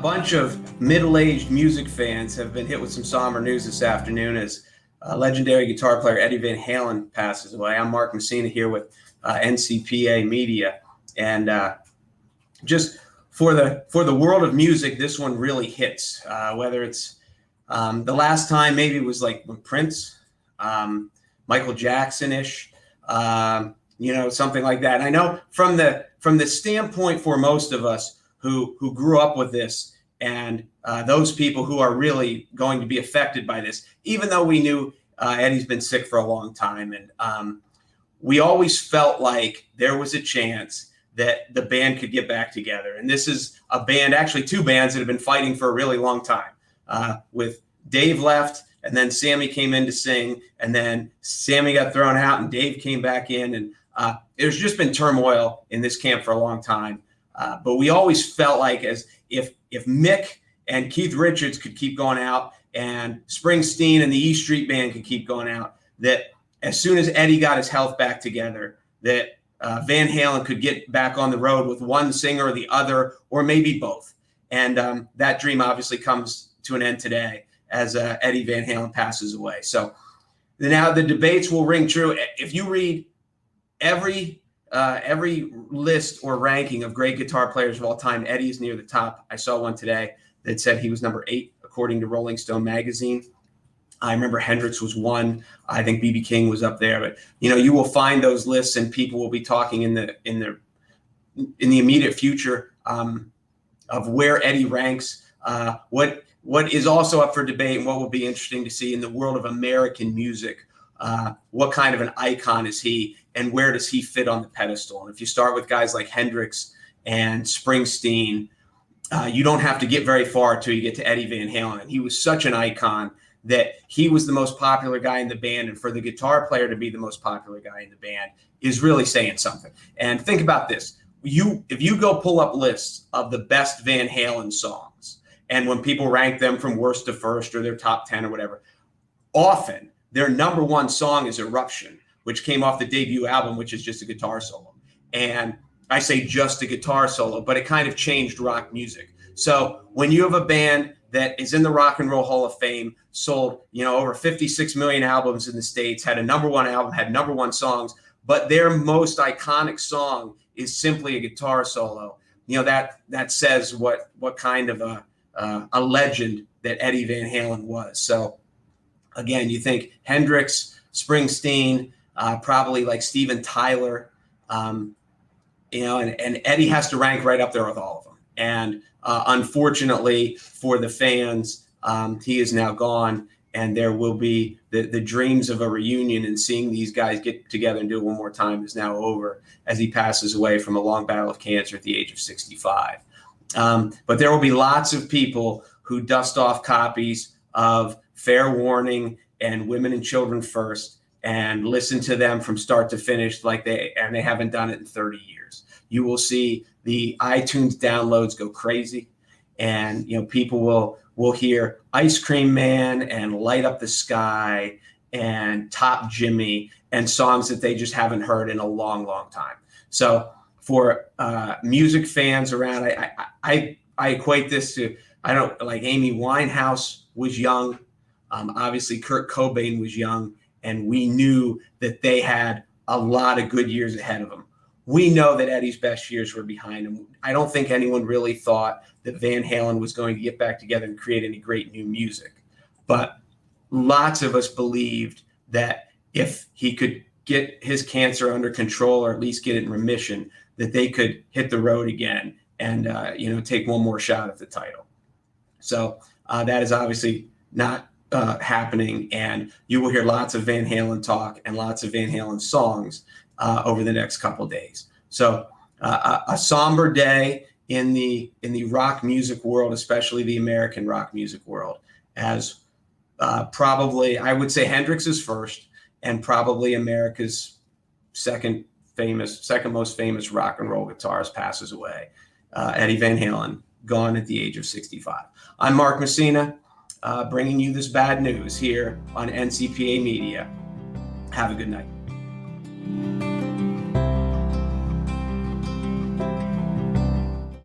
bunch of middle-aged music fans have been hit with some somber news this afternoon as legendary guitar player Eddie Van Halen passes away. I'm Mark Mussina here with NCPA Media, and just for the world of music, this one really hits. Whether it's the last time, maybe it was like when Prince, Michael Jackson-ish, something like that. And I know from the standpoint for most of us who grew up with this, and those people who are really going to be affected by this, even though we knew Eddie's been sick for a long time, and we always felt like there was a chance that the band could get back together. And this is a band, actually two bands that have been fighting for a really long time. With Dave left, and then Sammy came in to sing, and then Sammy got thrown out, and Dave came back in, and there's just been turmoil in this camp for a long time. But we always felt like as if Mick and Keith Richards could keep going out, and Springsteen and the E Street Band could keep going out, that as soon as Eddie got his health back together, that Van Halen could get back on the road with one singer or the other, or maybe both. And that dream obviously comes to an end today as Eddie Van Halen passes away. So now the debates will ring true. If you read every list or ranking of great guitar players of all time, Eddie is near the top. I saw one today that said he was number 8 according to Rolling Stone magazine. I remember Hendrix was 1. I think B.B. King was up there. But you will find those lists, and people will be talking in the immediate future of where Eddie ranks. What is also up for debate, and what will be interesting to see in the world of American music. What kind of an icon is he, and where does he fit on the pedestal? And if you start with guys like Hendrix and Springsteen, you don't have to get very far till you get to Eddie Van Halen. And he was such an icon that he was the most popular guy in the band. And for the guitar player to be the most popular guy in the band is really saying something. And think about this. If you go pull up lists of the best Van Halen songs, and when people rank them from worst to first or their top 10 or whatever, often their number 1 song is Eruption, which came off the debut album, which is just a guitar solo. And I say just a guitar solo, but it kind of changed rock music. So when you have a band that is in the Rock and Roll Hall of Fame, sold over 56 million albums in the States, had a number 1 album, had number 1 songs, but their most iconic song is simply a guitar solo, that says what kind of a legend that Eddie Van Halen was. So again, you think Hendrix, Springsteen, probably like Steven Tyler, and Eddie has to rank right up there with all of them. And unfortunately for the fans, he is now gone, and there will be the dreams of a reunion, and seeing these guys get together and do it one more time is now over as he passes away from a long battle of cancer at the age of 65. But there will be lots of people who dust off copies of Fair Warning and Women and Children First and listen to them from start to finish like they haven't done it in 30 years. You will see the iTunes downloads go crazy, and people will hear Ice Cream Man and Light Up the Sky and Top Jimmy and songs that they just haven't heard in a long, long time. So for music fans around, I equate this to, Amy Winehouse was young. Obviously, Kurt Cobain was young, and we knew that they had a lot of good years ahead of them. We know that Eddie's best years were behind him. I don't think anyone really thought that Van Halen was going to get back together and create any great new music. But lots of us believed that if he could get his cancer under control, or at least get it in remission, that they could hit the road again and take one more shot at the title. So that is obviously not happening, and you will hear lots of Van Halen talk and lots of Van Halen songs over the next couple days. So a somber day in the rock music world, especially the American rock music world, as probably I would say Hendrix is first, and probably America's second most famous rock and roll guitarist passes away. Eddie Van Halen, gone at the age of 65. I'm Mark Mussina, bringing you this bad news here on NCPA Media. Have a good night.